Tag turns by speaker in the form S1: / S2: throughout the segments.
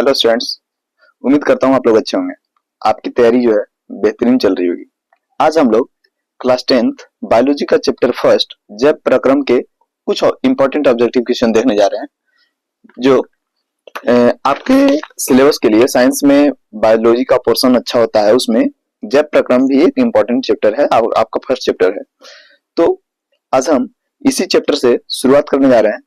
S1: Hello students. उम्मीद करता हूँ आप लोग अच्छे होंगे। आपकी तैयारी जो है बेहतरीन चल रही होगी। आज हम लोग क्लास 10th बायोलॉजी का चैप्टर फर्स्ट जैव प्रक्रम के कुछ इंपॉर्टेंट ऑब्जेक्टिव क्वेश्चन देखने जा रहे हैं जो आपके सिलेबस के लिए साइंस में बायोलॉजी का पोर्शन अच्छा होता है। उसमें जैव प्रक्रम भी एक इम्पोर्टेंट चैप्टर है और आपका फर्स्ट चैप्टर है। तो आज हम इसी चैप्टर से शुरुआत करने जा रहे हैं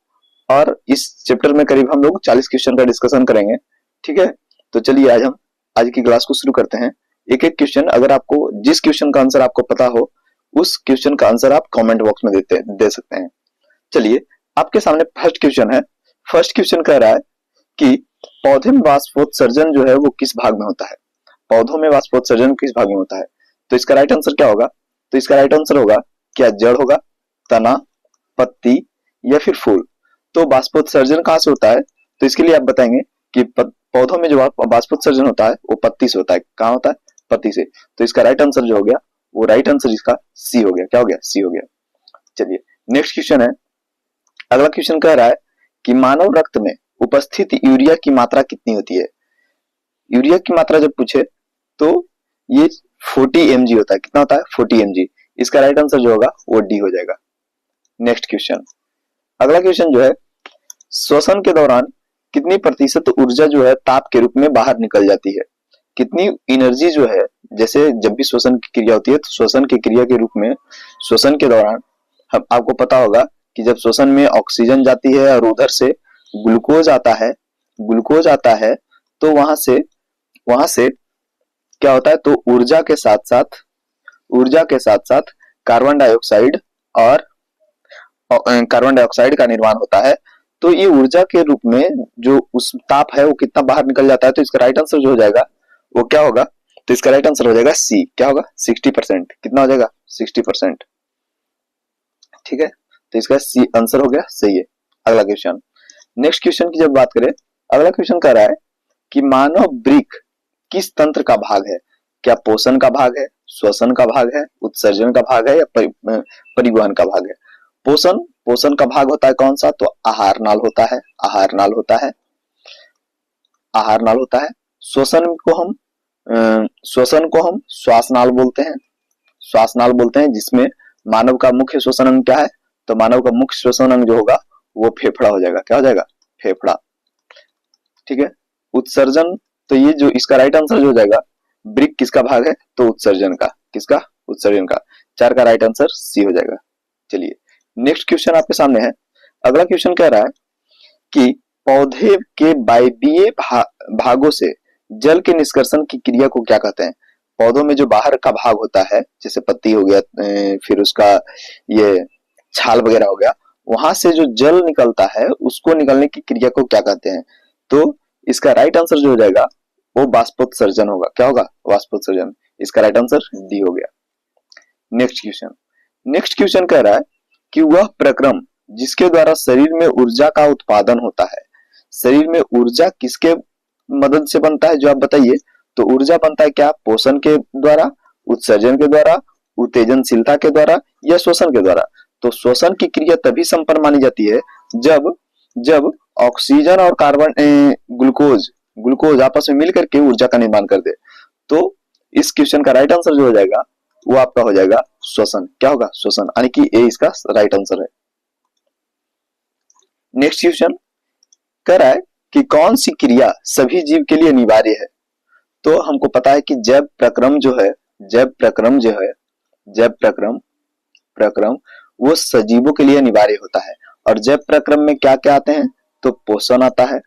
S1: और इस चैप्टर में करीब हम लोग 40 क्वेश्चन का डिस्कशन करेंगे। ठीक है, तो चलिए आज हम आज की क्लास को शुरू करते हैं। एक एक क्वेश्चन, अगर आपको जिस क्वेश्चन का आंसर आपको पता हो उस क्वेश्चन का आंसर आप कमेंट बॉक्स में दे सकते हैं। चलिए, आपके सामने फर्स्ट क्वेश्चन है। फर्स्ट क्वेश्चन कह रहा है कि पौधे में वाष्पोत्सर्जन जो है वो किस भाग में होता है। पौधों में वाष्पोत्सर्जन किस भाग में होता है? तो इसका राइट आंसर क्या होगा? तो इसका राइट आंसर होगा क्या जड़ होगा, तना, पत्ती या फिर फूल। तो वाष्पोत्सर्जन कहाँ से होता है? तो इसके लिए आप बताएंगे कि पौधों में जो वाष्पोत्सर्जन होता है वो पत्ती से होता है। कहाँ होता है? पत्ती से। तो इसका राइट आंसर जो हो गया वो राइट आंसर इसका सी हो गया। क्या हो गया? सी हो गया। चलिए नेक्स्ट क्वेश्चन है। अगला क्वेश्चन कह रहा है कि मानव रक्त में उपस्थित यूरिया की मात्रा कितनी होती है। यूरिया की मात्रा जब पूछे तो ये 40 mg होता है। कितना होता है? 40 mg। इसका राइट आंसर जो होगा वो डी हो जाएगा। नेक्स्ट क्वेश्चन, अगला क्वेश्चन जो है, श्वसन के दौरान कितनी प्रतिशत ऊर्जा जो है ताप के रूप में बाहर निकल जाती है। कितनी एनर्जी जो है, जैसे जब भी श्वसन की क्रिया होती है तो श्वसन की क्रिया के रूप में श्वसन के दौरान हम आपको पता होगा कि जब श्वसन में ऑक्सीजन जाती है और उधर से ग्लूकोज आता है तो वहां से क्या होता है? तो ऊर्जा के साथ साथ कार्बन डाइऑक्साइड और कार्बन डाइऑक्साइड का निर्माण होता है। तो ये ऊर्जा के रूप में जो उस ताप है वो कितना बाहर निकल जाता है। तो इसका राइट आंसर जो हो जाएगा वो क्या होगा? तो इसका राइट आंसर हो जाएगा सी। क्या होगा? 60%। कितना हो जाएगा? 60%। ठीक है, तो इसका सी आंसर हो गया। सही है। अगला क्वेश्चन, नेक्स्ट क्वेश्चन की जब बात करें, अगला क्वेश्चन कह रहा है कि मानव वृक्क किस तंत्र का भाग है। क्या पोषण का भाग है, श्वसन का भाग है, उत्सर्जन का भाग है या परिवहन का भाग है? पोषण का भाग होता है कौन सा? तो आहार नाल होता है। श्वसन को हम श्वास नाल बोलते हैं जिसमें मानव का मुख्य श्वसन अंग क्या है? तो मानव का मुख्य श्वसन अंग जो होगा वो फेफड़ा हो जाएगा। क्या हो जाएगा? फेफड़ा। ठीक है। उत्सर्जन, तो ये जो इसका राइट आंसर जो हो जाएगा, वृक्क किसका भाग है? तो उत्सर्जन का। किसका? उत्सर्जन का। 4 का राइट आंसर सी हो जाएगा। चलिए नेक्स्ट क्वेश्चन आपके सामने है। अगला क्वेश्चन कह रहा है कि पौधे के वायवीय भागों से जल के निष्कर्षण की क्रिया को क्या कहते हैं। पौधों में जो बाहर का भाग होता है, जैसे पत्ती हो गया, फिर उसका ये छाल वगैरह हो गया, वहां से जो जल निकलता है उसको निकलने की क्रिया को क्या कहते हैं? तो इसका राइट आंसर जो हो जाएगा वो वाष्पोत्सर्जन होगा। क्या होगा? वाष्पोत्सर्जन। इसका राइट आंसर डी हो गया। नेक्स्ट क्वेश्चन कह रहा है कि वह प्रक्रम जिसके द्वारा शरीर में ऊर्जा का उत्पादन होता है। शरीर में ऊर्जा किसके मदद से बनता है जो आप बताइए? तो ऊर्जा बनता है क्या? पोषण के द्वारा, उत्सर्जन के द्वारा, उत्तेजनशीलता के द्वारा या श्वसन के द्वारा? तो श्वसन की क्रिया तभी संपन्न मानी जाती है जब ऑक्सीजन और कार्बन ग्लूकोज आपस में मिलकर के ऊर्जा का निर्माण कर दे। तो इस क्वेश्चन का राइट आंसर जो हो जाएगा वो आपका हो जाएगा श्वसन। क्या होगा? श्वसन, यानी कि ए इसका राइट आंसर है। नेक्स्ट क्वेश्चन कह रहा है कि कौन सी क्रिया सभी जीव के लिए अनिवार्य है। तो हमको पता है कि जैव प्रक्रम वो सजीवों के लिए अनिवार्य होता है। और जैव प्रक्रम में क्या क्या आते हैं? तो पोषण आता है,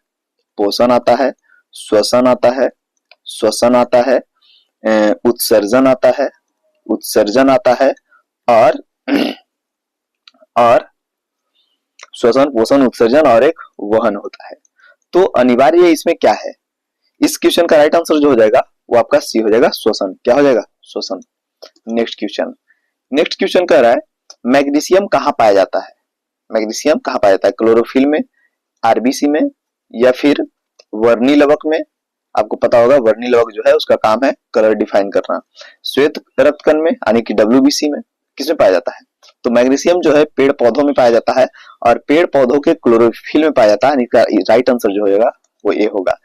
S1: श्वसन आता है, उत्सर्जन आता है और श्वसन, पोषण, उत्सर्जन और एक वहन होता है। तो अनिवार्य इसमें क्या है? इस क्वेश्चन का राइट आंसर जो हो जाएगा वो आपका सी हो जाएगा, श्वसन। क्या हो जाएगा? श्वसन। नेक्स्ट क्वेश्चन कह रहा है मैग्नीशियम कहाँ पाया जाता है। क्लोरोफिल में, आरबीसी में या फिर वर्णी लवक में? आपको पता होगा वर्णी लवक जो है उसका काम है कलर डिफाइन करना। श्वेत रक्तकण में यानी कि डब्ल्यूबीसी में किसमें पाया जाता है? तो मैग्नीशियम जो है पेड़ पौधों में पाया जाता है और पेड़ पौधों के क्लोरोफिल में पाया जाता है। राइट आंसर जो होगा वो ए होगा।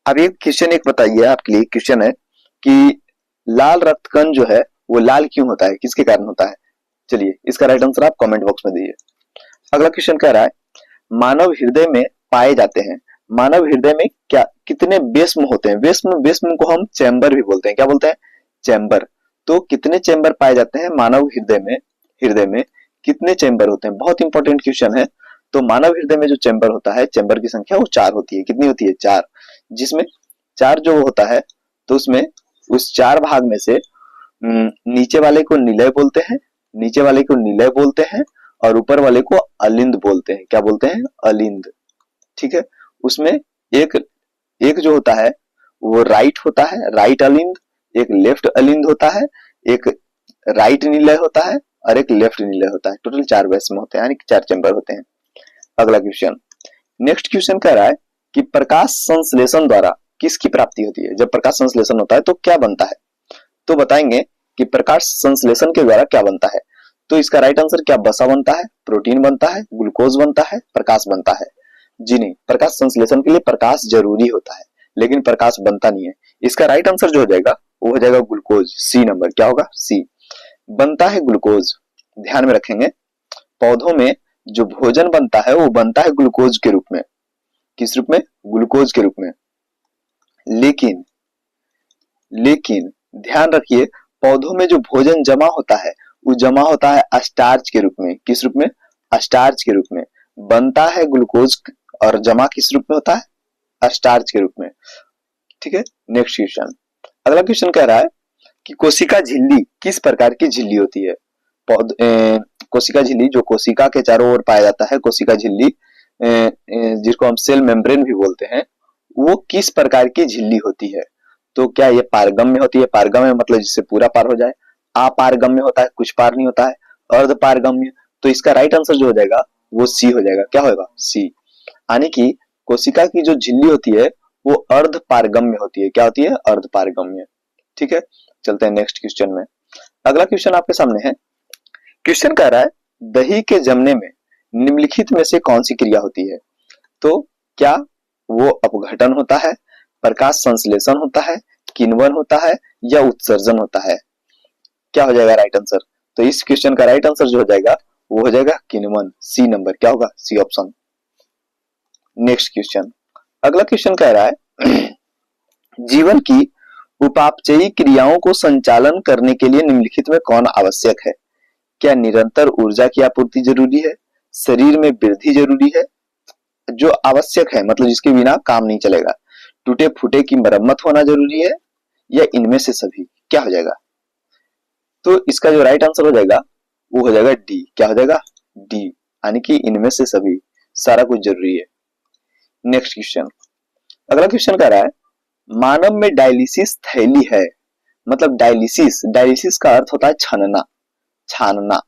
S1: अब एक क्वेश्चन एक बताइए, आपके लिए क्वेश्चन है कि लाल रक्त कण जो है वो लाल क्यों होता है, किसके कारण होता है? चलिए इसका राइट आंसर आप कमेंट बॉक्स में दीजिए। अगला क्वेश्चन कह रहा है मानव हृदय में पाए जाते हैं, मानव हृदय में क्या कितने बेस्म होते हैं? बेस्म, बेस्म को हम चैम्बर भी बोलते हैं, क्या बोलते हैं? चैम्बर। तो कितने चैम्बर पाए जाते हैं मानव हृदय में? हृदय में कितने चैम्बर होते हैं? बहुत इंपॉर्टेंट क्वेश्चन है। तो मानव हृदय में जो चैम्बर होता है, चैम्बर की संख्या वो 4 होती है। कितनी होती है? 4। जिसमें 4 जो होता है तो उसमें उस 4 भाग में से नीचे वाले को निलय बोलते हैं, नीचे वाले को निलय बोलते हैं और ऊपर वाले को अलिंद बोलते हैं। क्या बोलते हैं? अलिंद। ठीक है। उसमें एक एक जो होता है वो राइट होता है, राइट अलिंद, एक लेफ्ट अलिंद होता है, एक राइट निलय होता है और एक लेफ्ट निलय होता है। टोटल 4 बेस्म होते हैं, यानी कि 4 चैम्बर होते हैं। अगला क्वेश्चन, नेक्स्ट क्वेश्चन कह रहा है कि प्रकाश संश्लेषण द्वारा किसकी प्राप्ति होती है? जब प्रकाश संश्लेषण होता है तो क्या बनता है? तो बताएंगे कि प्रकाश संश्लेषण के द्वारा क्या बनता है। तो इसका राइट आंसर क्या? वसा बनता है, प्रोटीन बनता है, ग्लूकोज बनता है, प्रकाश बनता है? जी नहीं, प्रकाश संश्लेषण के लिए प्रकाश जरूरी होता है लेकिन प्रकाश बनता नहीं है। इसका राइट आंसर जो हो जाएगा वो हो जाएगा ग्लूकोज। सी नंबर क्या होगा? सी। बनता है ग्लूकोज। ध्यान में रखेंगे, पौधों में जो भोजन बनता है वो बनता है ग्लूकोज के रूप में। किस रूप में? ग्लूकोज के रूप में। लेकिन लेकिन ध्यान रखिए, पौधों में जो भोजन जमा होता है वो जमा होता है स्टार्च के रूप में। किस रूप में? स्टार्च के रूप में। बनता है ग्लूकोज और जमा किस रूप में होता है? स्टार्च के रूप में। ठीक है। नेक्स्ट क्वेश्चन, अगला क्वेश्चन कह रहा है कि कोशिका झिल्ली किस प्रकार की झिल्ली होती है? कोशिका झिल्ली जो कोशिका के चारों ओर पाया जाता है, कोशिका झिल्ली जिसको हम सेल मेम्ब्रेन भी बोलते हैं, वो किस प्रकार की झिल्ली होती है? तो क्या ये पारगम्य होती है? पारगम्य मतलब जिससे पूरा पार हो जाए। अपारगम्य होता है, कुछ पार नहीं होता है। अर्ध पारगम्य। तो इसका राइट आंसर जो हो जाएगा वो सी हो जाएगा। क्या होगा? सी। यानी कि कोशिका की जो झिल्ली होती है वो अर्ध पारगम्य होती है। क्या होती है? अर्ध पारगम्य। ठीक है। चलते हैं नेक्स्ट क्वेश्चन में। अगला क्वेश्चन आपके सामने है। क्वेश्चन कह रहा है दही के जमने में निम्नलिखित में से कौन सी क्रिया होती है? तो क्या वो अपघटन होता है, प्रकाश संश्लेषण होता है, किण्वन होता है या उत्सर्जन होता है? क्या हो जाएगा राइट आंसर? तो इस क्वेश्चन का राइट आंसर जो हो जाएगा वो हो जाएगा किण्वन। सी नंबर क्या होगा? C option. नेक्स्ट क्वेश्चन, अगला क्वेश्चन कह रहा है जीवन की उपापचयी क्रियाओं को संचालन करने के लिए निम्नलिखित में कौन आवश्यक है? क्या निरंतर ऊर्जा की आपूर्ति जरूरी है, शरीर में वृद्धि जरूरी है, जो आवश्यक है मतलब जिसके बिना काम नहीं चलेगा, टूटे फूटे की मरम्मत होना जरूरी है या इनमें से सभी? क्या हो जाएगा? तो इसका जो राइट आंसर हो जाएगा वो हो जाएगा डी। क्या हो जाएगा? डी। यानी कि इनमें से सभी, सारा कुछ जरूरी है। नेक्स्ट क्वेश्चन, अगला क्वेश्चन कह रहा है मानव में डायलिसिस थैली है, मतलब डायलिसिस, डायलिसिस का अर्थ होता है छानना, छानना।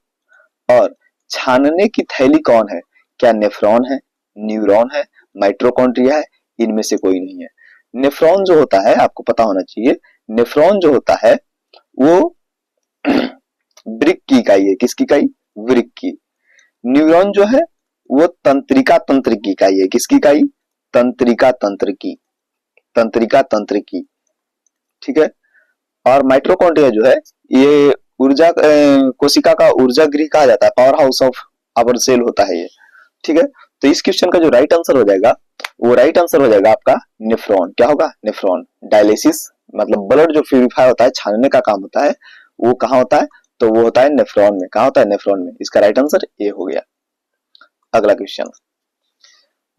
S1: और छानने की थैली कौन है? क्या नेफ्रॉन है, न्यूरॉन है, माइटोकॉन्ड्रिया है? इनमें से कोई नहीं है। नेफ्रॉन जो होता है आपको पता होना चाहिए, नेफ्रॉन जो होता है वो वृक्क की इकाई है। किसकी इकाई? वृक्क की। न्यूरॉन जो है वो तंत्रिका तंत्र की इकाई है। किसकी इकाई? तंत्रिका तंत्र की, तंत्रिका तंत्र की। ठीक है। और माइटोकॉन्ड्रिया जो है ये ऊर्जा कोशिका का ऊर्जा गृह कहा जाता है, power house of our cell होता है ये। ठीक है। तो इस क्वेश्चन का जो राइट आंसर हो जाएगा वो राइट आंसर हो जाएगा आपका नेफ्रॉन। क्या होगा? नेफ्रॉन। डायलिसिस मतलब ब्लड जो प्यूरिफाई होता है, छानने का काम होता है, वो कहाँ होता है? तो वो होता है नेफ्रॉन में। कहाँ होता है? नेफ्रॉन में। इसका राइट आंसर ए हो गया। अगला क्वेश्चन,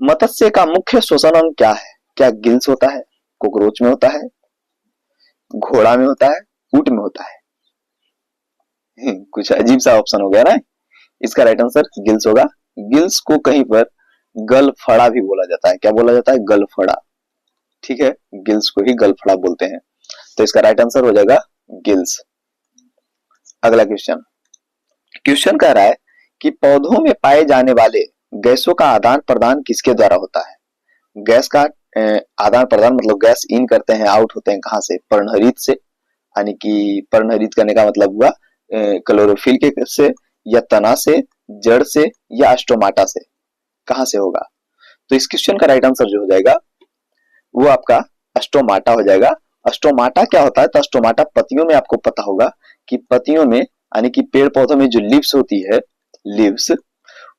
S1: मत्स्य का मुख्य श्वसन अंग क्या है? क्या गिल्स होता है, कॉकरोच में होता है, घोड़ा में होता है, ऊंट में होता है? कुछ अजीब सा ऑप्शन हो गया ना। इसका राइट आंसर गिल्स होगा। गिल्स को कहीं पर गलफड़ा भी बोला जाता है। क्या बोला जाता है? गलफड़ा। ठीक है। गिल्स को ही गलफड़ा बोलते हैं। तो इसका राइट आंसर हो जाएगा गिल्स। अगला क्वेश्चन, क्वेश्चन कह रहा है कि पौधों में पाए जाने वाले गैसों का आदान प्रदान किसके द्वारा होता है? गैस का आदान प्रदान मतलब गैस इन करते हैं, आउट होते हैं कहां से? पर्णहरित से। यानी कि पर्णहरित करने का मतलब हुआ क्लोरोफिल के से, या तना से, जड़ से, या स्टोमाटा से? कहां से होगा? तो इस क्वेश्चन का राइट आंसर जो हो जाएगा वो आपका स्टोमाटा हो जाएगा। स्टोमाटा क्या होता है? तो स्टोमाटा पत्तियों में, आपको पता होगा कि पत्तियों में यानी कि पेड़ पौधों में जो लीव्स होती है, लीव्स,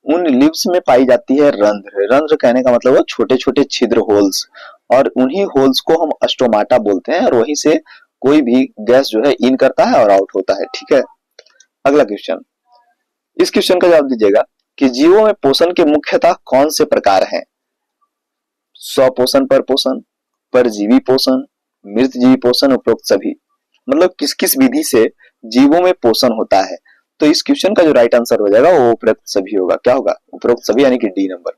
S1: उन लीव्स में पाई जाती है रंध्र। रंध्र कहने का मतलब वो छोटे छोटे छिद्र, होल्स, और उन्हीं होल्स को हम स्टोमाटा बोलते हैं, और वहीं से कोई भी गैस जो है इन करता है और आउट होता है। ठीक है, अगला क्वेश्चन, इस क्वेश्चन का जवाब दीजिएगा कि जीवों में पोषण के मुख्यतः कौन से प्रकार हैं? स्वपोषण, परपोषण, परजीवी पोषण, मृतजीवी पोषण, उपरोक्त सभी। मतलब किस किस विधि से जीवों में पोषण होता है? तो इस क्वेश्चन का जो राइट आंसर हो जाएगा वो उपरोक्त सभी होगा। क्या होगा? उपरोक्त सभी, यानी कि डी नंबर।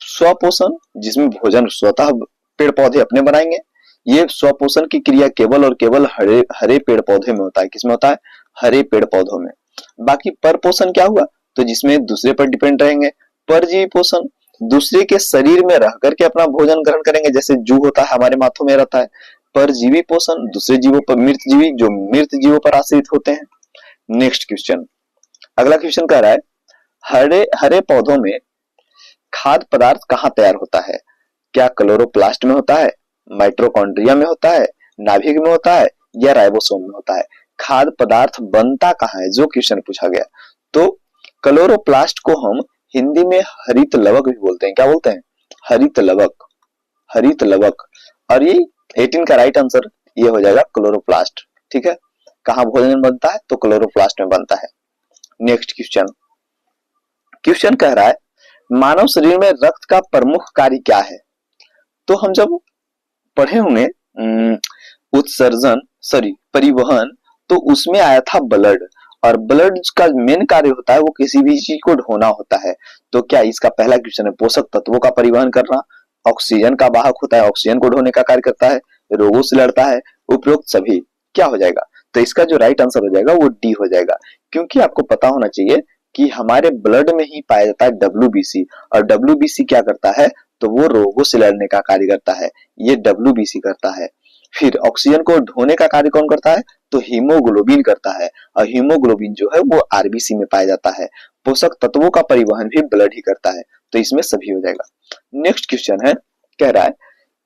S1: स्वपोषण, जिसमें भोजन स्वतः पेड़ पौधे अपने बनाएंगे, ये स्वपोषण की क्रिया केवल और केवल हरे हरे पेड़ पौधे में होता है। किसमें होता है? हरे पेड़ पौधों में। बाकी परपोषण क्या हुआ? तो जिसमें दूसरे पर डिपेंड रहेंगे। परजीवी पोषण, दूसरे के शरीर में रह करके अपना भोजन ग्रहण करेंगे, जैसे जू होता है हमारे माथों में रहता है। परजीवी पोषण, दूसरे जीवों पर, मृतजीवी, जो मृत जीवों पर आश्रित होते हैं। नेक्स्ट क्वेश्चन, अगला क्वेश्चन कह रहा है हरे हरे पौधों में खाद्य पदार्थ कहाँ तैयार होता है? क्या क्लोरोप्लास्ट में होता है, माइटोकॉन्ड्रिया में होता है, नाभिक में होता है, या राइबोसोम में होता है? खाद्य पदार्थ बनता कहाँ है, जो क्वेश्चन पूछा गया। तो क्लोरोप्लास्ट को हम हिंदी में हरित लवक भी बोलते हैं। क्या बोलते हैं? हरित लवक, हरित लवक। और ये 18 का राइट आंसर ये हो जाएगा क्लोरोप्लास्ट। ठीक है, कहाँ भोजन बनता है? तो क्लोरोप्लास्ट में बनता है। नेक्स्ट क्वेश्चन, क्वेश्चन कह रहा है मानव शरीर में रक्त का प्रमुख कार्य क्या है? तो हम जब पढ़े होंगे उत्सर्जन, सॉरी परिवहन, तो उसमें आया था ब्लड, और ब्लड का मेन कार्य होता है वो किसी भी चीज को ढोना होता है। तो क्या इसका पहला क्वेश्चन है पोषक तत्वों का परिवहन करना, ऑक्सीजन का वाहक होता है, ऑक्सीजन को ढोने का कार्य करता है, रोगों से लड़ता है, उपरोक्त सभी। क्या हो जाएगा? तो इसका जो राइट आंसर हो जाएगा वो डी हो जाएगा, क्योंकि आपको पता होना चाहिए कि हमारे ब्लड में ही पाया जाता है डब्ल्यूबीसी, और डब्ल्यूबीसी क्या करता है? तो वो रोगों से लड़ने का कार्य करता है, ये डब्ल्यूबीसी करता है। फिर ऑक्सीजन को ढोने का कार्य कौन करता है? तो हीमोग्लोबिन करता है, और हीमोग्लोबिन जो है वो आरबीसी में पाया जाता है। पोषक तत्वों का परिवहन भी ब्लड ही करता है, तो इसमें सभी हो जाएगा। नेक्स्ट क्वेश्चन है, कह रहा है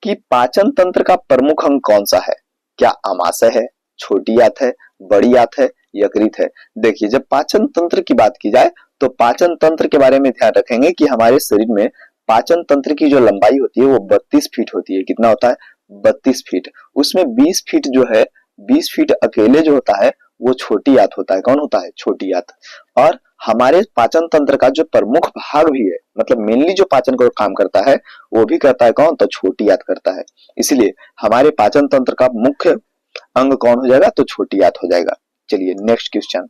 S1: कि पाचन तंत्र का प्रमुख अंग कौन सा है? क्या आमाशय है, छोटी आंत है, बड़ी आंत है, यकृत है? देखिए, जब पाचन तंत्र की बात की जाए तो पाचन तंत्र के बारे में ध्यान रखेंगे कि हमारे शरीर में पाचन तंत्र की जो लंबाई होती है वो 32 फीट होती है। कितना होता है? 32 फीट। उसमें 20 फीट जो है, 20 फीट अकेले जो होता है वो छोटी आंत होता है। कौन होता है? छोटी आंत। और हमारे पाचन तंत्र का जो प्रमुख भाग भी है, मतलब मेनली जो पाचन का काम करता है वो भी करता है कौन? तो छोटी आंत करता है। इसलिए हमारे पाचन तंत्र का मुख्य अंग कौन हो जाएगा? तो छोटी आंत हो जाएगा। चलिए नेक्स्ट क्वेश्चन,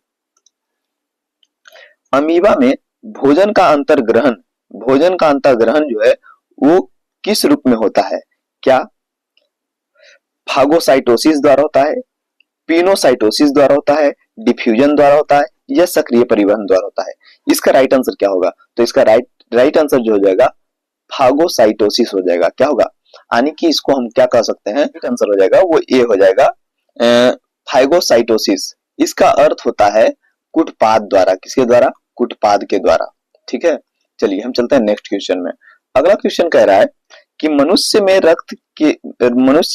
S1: अमीबा में भोजन का अंतर्ग्रहण, भोजन का अंतर्ग्रहण जो है वो किस रूप में होता है? क्या फागोसाइटोसिस द्वारा होता है, पिनोसाइटोसिस द्वारा होता है, डिफ्यूजन द्वारा होता है, या सक्रिय परिवहन द्वारा होता है? इसका राइट आंसर क्या होगा? तो इसका राइट आंसर जो हो जाएगा फागोसाइटोसिस हो जाएगा। क्या होगा? यानी कि इसको हम क्या कह सकते हैं? राइट आंसर हो जाएगा वो ए हो जाएगा, फाइगोसाइटोसिस। इसका अर्थ होता है कुटपाद द्वारा। किसके द्वारा? कुटपाद के द्वारा। ठीक है, चलिए हम चलते हैं नेक्स्ट क्वेश्चन में। अगला क्वेश्चन कह रहा है कि मनुष्य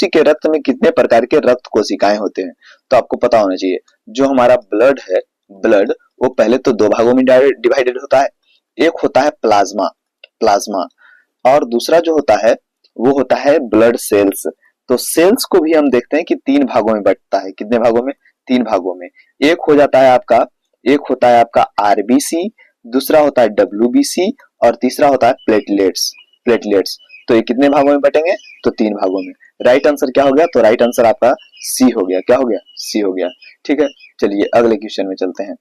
S1: के रक्त में कितने प्रकार के रक्त कोशिकाएं होते हैं? तो आपको पता होना चाहिए जो हमारा ब्लड है, ब्लड वो पहले तो दो भागों में डिवाइडेड होता है। एक होता है प्लाज्मा, प्लाज्मा, और दूसरा जो होता है वो होता है ब्लड सेल्स। तो सेल्स को भी हम देखते हैं कि तीन भागों में बंटता है। कितने भागों में? तीन भागों में। एक हो जाता है आपका, एक होता है आपका आरबीसी, दूसरा होता है डब्ल्यूबीसी, और तीसरा होता है प्लेटलेट्स, प्लेटलेट्स। तो ये कितने भागों में बटेंगे? तो तीन भागों में। राइट आंसर क्या हो गया? तो राइट आंसर आपका सी हो गया। क्या हो गया? सी हो गया। ठीक है, चलिए अगले क्वेश्चन में चलते हैं।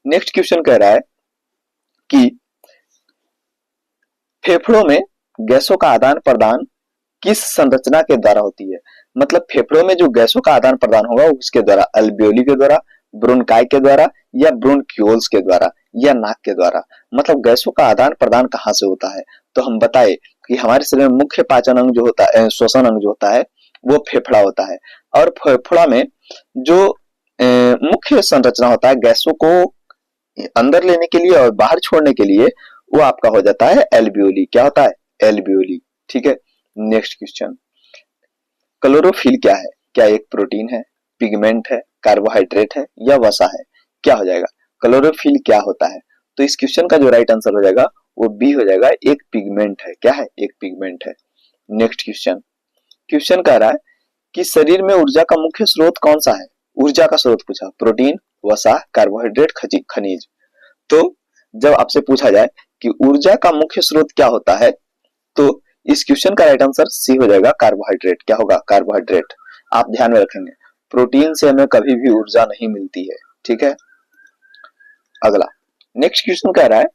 S1: नेक्स्ट क्वेश्चन कह रहा है कि फेफड़ों में गैसों का आदान प्रदान किस संरचना के द्वारा होती है? मतलब फेफड़ों में जो गैसों का आदान प्रदान होगा वो किसके द्वारा? अल्वेओली के द्वारा, ब्रोंकाई के द्वारा, या ब्रोंक्यूल्स के द्वारा, या नाक के द्वारा? मतलब गैसों का आदान प्रदान कहाँ से होता है? तो हम बताए कि हमारे शरीर में मुख्य पाचन अंग जो होता है, श्वसन अंग जो होता है वो फेफड़ा होता है, और फेफड़ा में जो मुख्य संरचना होता है गैसों को अंदर लेने के लिए और बाहर छोड़ने के लिए, वो आपका हो जाता है एल्वियोली। क्या होता है? एल्वियोली। ठीक है, नेक्स्ट क्वेश्चन, क्लोरोफिल क्या है? क्या एक प्रोटीन है, पिगमेंट है, कार्बोहाइड्रेट है या वसा है? क्या हो जाएगा? क्लोरोफिल क्या होता है? तो इस क्वेश्चन का जो राइट आंसर हो जाएगा वो बी हो जाएगा, एक पिगमेंट है। क्या है? एक पिगमेंट है। नेक्स्ट क्वेश्चन, क्वेश्चन कह रहा है कि शरीर में ऊर्जा का मुख्य स्रोत कौन सा है? ऊर्जा का स्रोत पूछा, प्रोटीन, वसा, कार्बोहाइड्रेट, खनिज। तो जब आपसे पूछा जाए कि ऊर्जा का मुख्य स्रोत क्या होता है, तो इस क्वेश्चन का राइट आंसर सी हो जाएगा, कार्बोहाइड्रेट। क्या होगा? कार्बोहाइड्रेट। आप ध्यान में रखेंगे, प्रोटीन से हमें कभी भी ऊर्जा नहीं मिलती है। ठीक है। अगला नेक्स्ट क्वेश्चन कह रहा है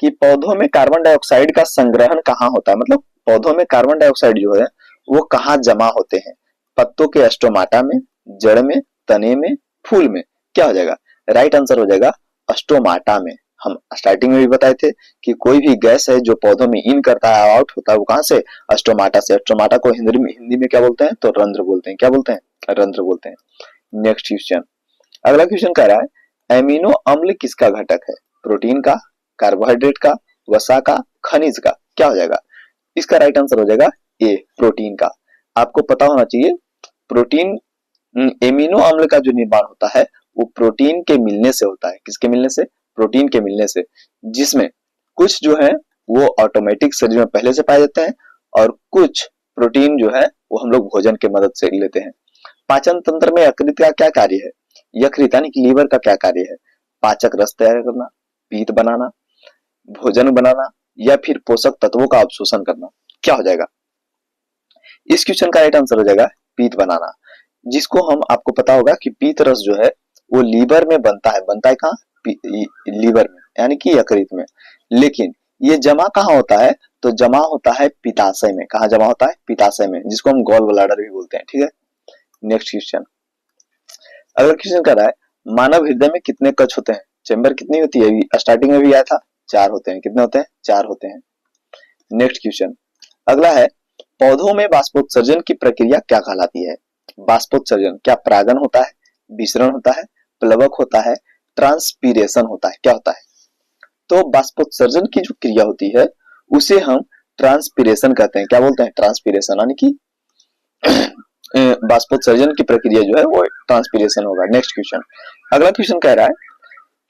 S1: कि पौधों में कार्बन डाइऑक्साइड का संग्रहण कहाँ होता है? मतलब पौधों में कार्बन डाइऑक्साइड जो है वो कहाँ जमा होते हैं? पत्तों के स्टोमाटा में, जड़ में, तने में, फूल में? क्या हो जाएगा? राइट आंसर हो जाएगा स्टोमाटा में। हम स्टार्टिंग में भी बताए थे कि कोई भी गैस है जो पौधों में इन करता है, आउट होता है, वो कहां से? स्टोमाटा से। स्टोमाटा को हिंदी में क्या बोलते हैं? तो रंध्र बोलते हैं। क्या बोलते हैं? रंध्र बोलते हैं। नेक्स्ट क्वेश्चन, अगला क्वेश्चन कह रहा है एमिनो अम्ल किसका घटक है? प्रोटीन का, कार्बोहाइड्रेट का, वसा का, खनिज का? क्या हो जाएगा? इसका राइट आंसर हो जाएगा ए, प्रोटीन का। आपको पता होना चाहिए प्रोटीन, एमिनो अम्ल का जो निर्माण होता है वो प्रोटीन के मिलने से होता है। किसके मिलने से? प्रोटीन के मिलने से, जिसमें कुछ जो है वो ऑटोमेटिक शरीर में पहले से पाए जाते हैं और कुछ प्रोटीन जो है वो हम लोग भोजन के मदद से लेते हैं। पाचन तंत्र में यकृत का क्या कार्य है? यकृत यानी कि लीवर का क्या कार्य है? पाचक रस तैयार करना, पीत बनाना, भोजन बनाना या फिर पोषक तत्वों का अवशोषण करना? क्या हो जाएगा? इस क्वेश्चन का राइट आंसर हो जाएगा पीत बनाना, जिसको हम, आपको पता होगा कि पीत रस जो है वो लीवर में बनता है। बनता है कहाँ? लीवर में, यानी कि यकृत में। लेकिन ये जमा कहाँ होता है? तो जमा होता है पित्ताशय में। कहाँ जमा होता है? पित्ताशय में, जिसको हम गॉल ब्लैडर भी बोलते हैं। ठीक है। नेक्स्ट क्वेश्चन, अगला क्वेश्चन कर रहा है मानव हृदय में कितने कक्ष होते हैं? चेंबर कितनी होती है? स्टार्टिंग में भी आया था, 4 होते हैं। कितने होते हैं? 4 होते हैं। नेक्स्ट क्वेश्चन, अगला है पौधों में बाष्पोत्सर्जन की प्रक्रिया क्या कहलाती है? बाष्पोत्सर्जन क्या परागन होता है, विसरण होता है, प्लवक होता है, ट्रांसपीरेशन होता है? क्या होता है? तो बाष्पोत्सर्जन की जो क्रिया होती है उसे हम ट्रांसपीरेशन कहते हैं। क्या बोलते हैं? ट्रांसपीरेशन, यानी कि बाष्पोत्सर्जन की प्रक्रिया जो है वो ट्रांसपीरेशन होगा। नेक्स्ट क्वेश्चन, अगला क्वेश्चन कह रहा है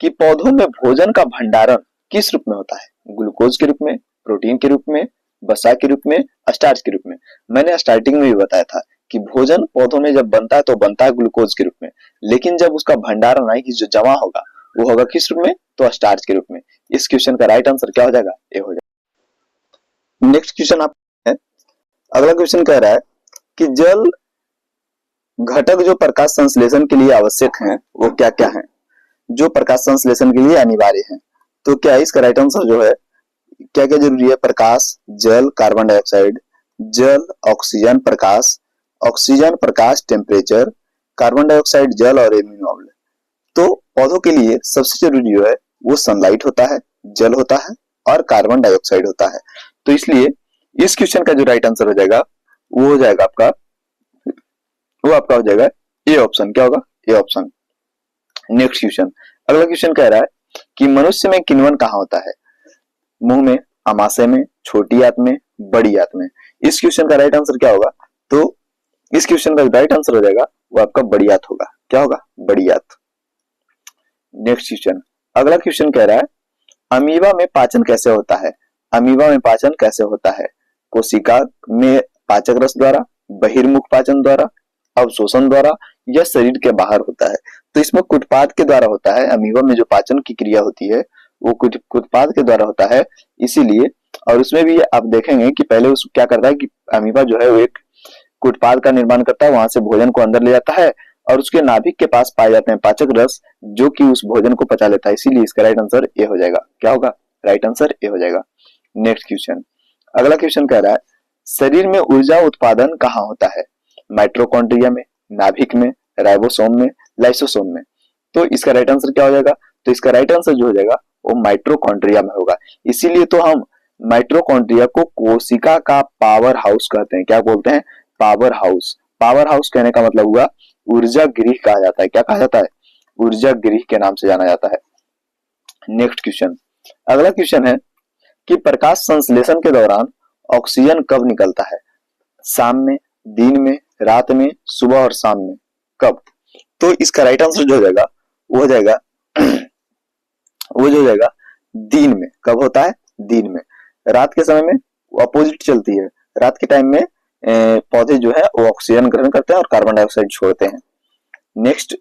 S1: कि पौधों में भोजन का भंडारण किस रूप में होता है? ग्लूकोज के रूप में, प्रोटीन के रूप में, वसा के रूप में, स्टार्च के रूप में? मैंने स्टार्टिंग में भी बताया था कि भोजन पौधों में जब बनता है तो बनता है ग्लूकोज के रूप में, लेकिन जब उसका भंडारण आए कि जो जमा होगा वो होगा किस रूप में? तो स्टार्च के रूप में। इस क्वेश्चन का राइट आंसर क्या हो जाएगा? ए हो जाएगा। नेक्स्ट क्वेश्चन आप है, अगला क्वेश्चन कह रहा है कि जल घटक जो प्रकाश संश्लेषण के लिए आवश्यक हैं वो क्या क्या हैं? जो प्रकाश संश्लेषण के लिए अनिवार्य हैं। तो क्या इसका राइट आंसर जो है, क्या क्या जरूरी है? प्रकाश, जल, कार्बन डाइऑक्साइड, जल, ऑक्सीजन, प्रकाश, ऑक्सीजन, प्रकाश, टेम्परेचर, कार्बन डाइऑक्साइड, जल और एमिनो अम्ल। तो पौधों के लिए सबसे जरूरी जो है वो सनलाइट होता है, जल होता है और कार्बन डाइऑक्साइड होता है। तो इसलिए इस क्वेश्चन का जो राइट आंसर हो जाएगा वो हो जाएगा आपका, वो आपका हो जाएगा ए ऑप्शन। क्या होगा? A option. नेक्स्ट क्वेश्चन, अगला क्वेश्चन कह रहा है कि मनुष्य में किण्वन कहाँ होता है? मुंह में, आमाशय में, छोटी आंत में, बड़ी आंत में? इस क्वेश्चन का राइट आंसर क्या होगा? तो इस क्वेश्चन का राइट आंसर हो जाएगा वो आपका बड़ी आंत होगा। क्या होगा? बड़ी आंत। नेक्स्ट क्वेश्चन, अगला क्वेश्चन कह रहा है अमीबा में पाचन कैसे होता है? अमीबा में पाचन कैसे होता है? कोशिका में पाचक रस द्वारा, बहिर्मुख पाचन द्वारा, अवशोषण द्वारा या शरीर के बाहर होता है? तो इसमें कुटपाद के द्वारा होता है। अमीबा में जो पाचन की क्रिया होती है वो कुटपाद के द्वारा होता है। इसीलिए, और उसमें भी आप देखेंगे कि पहले उस क्या करता है कि अमीबा जो है वो एक कुटपाद का निर्माण करता है, वहां से भोजन को अंदर ले जाता है और उसके नाभिक के पास पाए जाते हैं पाचक रस जो कि उस भोजन को पचा लेता है। इसीलिए इसका राइट आंसर ए हो जाएगा। क्या होगा? राइट आंसर ए हो जाएगा। नेक्स्ट क्वेश्चन, अगला क्वेश्चन कह रहा है शरीर में ऊर्जा उत्पादन कहाँ होता है? माइटोकॉन्ड्रिया में, नाभिक में, राइबोसोम में, लाइसोसोम में? तो इसका राइट आंसर क्या हो जाएगा? तो इसका राइट आंसर जो हो जाएगा वो माइटोकॉन्ड्रिया में होगा। इसीलिए तो हम माइटोकॉन्ड्रिया को कोशिका का पावर हाउस कहते हैं। क्या बोलते हैं? Power house. पावर हाउस कहने का मतलब हुआ ऊर्जा गृह कहा जाता है। क्या कहा जाता है? ऊर्जा गृह के नाम से जाना जाता है। नेक्स्ट क्वेश्चन, अगला क्वेश्चन है कि प्रकाश संश्लेषण के दौरान ऑक्सीजन कब निकलता है? शाम में, दिन में, रात में, सुबह और शाम में, कब? तो इसका राइट आंसर जो हो जाएगा वो हो जाएगा वो जो हो जाएगा दिन में। कब होता है? दिन में। रात के समय में अपोजिट चलती है। रात के टाइम में पौधे जो है वो ऑक्सीजन ग्रहण करते हैं और कार्बन डाइऑक्साइड छोड़ते हैं। नेक्स्ट,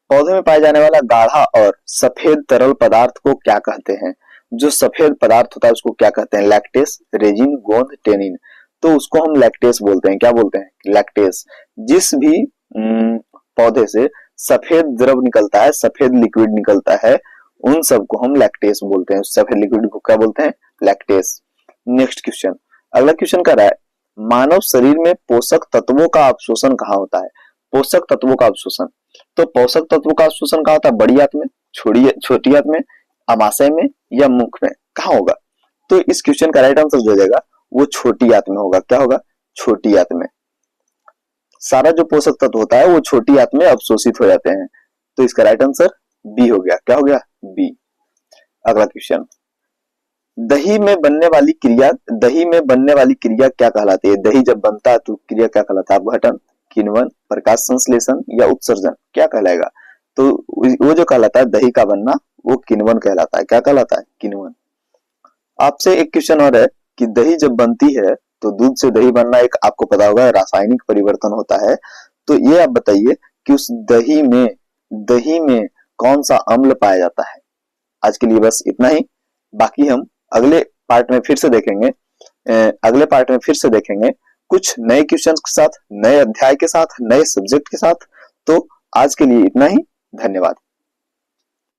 S1: पौधे में पाए जाने वाला गाढ़ा और सफेद तरल पदार्थ को क्या कहते हैं? जो सफेद पदार्थ होता है उसको क्या कहते हैं? लैक्टेस, रेजिन, गोंद, टेनिन। तो उसको हम लैक्टेस बोलते हैं। क्या बोलते हैं? लैक्टेस। जिस भी पौधे से सफेद द्रव निकलता है, सफेद लिक्विड निकलता है, उन सबको हम लैक्टेस बोलते हैं। सफेद लिक्विड को क्या बोलते हैं? लैक्टेस। नेक्स्ट क्वेश्चन, अगला क्वेश्चन कर रहा है, मानव शरीर में पोषक तत्वों का अवशोषण कहाँ होता है? पोषक तत्वों का अवशोषण, तो पोषक तत्वों का अवशोषण कहाँ होता है? बड़ी आंत में, छोटी आंत में, अमाशय में या मुख में? कहाँ होगा? तो इस क्वेश्चन का राइट आंसर जो हो जाएगा वो छोटी आंत में होगा। क्या होगा? छोटी आंत में। सारा जो पोषक तत्व होता है वो छोटी आंत में अवशोषित हो जाते हैं। तो इसका राइट आंसर बी हो गया। क्या हो गया? बी। अगला क्वेश्चन, दही में बनने वाली क्रिया क्या कहलाती है? दही जब बनता है तो क्रिया क्या कहलाता है? अपघटन, किण्वन, प्रकाश संश्लेषण या उत्सर्जन? क्या कहलाएगा? तो वो जो कहलाता है दही का बनना वो किण्वन कहलाता है। क्या कहलाता है? किण्वन। आपसे एक क्वेश्चन और है कि दही जब बनती है तो दूध से दही बनना एक आपको पता होगा रासायनिक परिवर्तन होता है। तो ये आप बताइए कि उस दही में कौन सा अम्ल पाया जाता है? आज के लिए बस इतना ही। बाकी हम अगले पार्ट में फिर से देखेंगे कुछ नए क्वेश्चंस के साथ, नए अध्याय के साथ, नए सब्जेक्ट के साथ। तो आज के लिए इतना ही। धन्यवाद।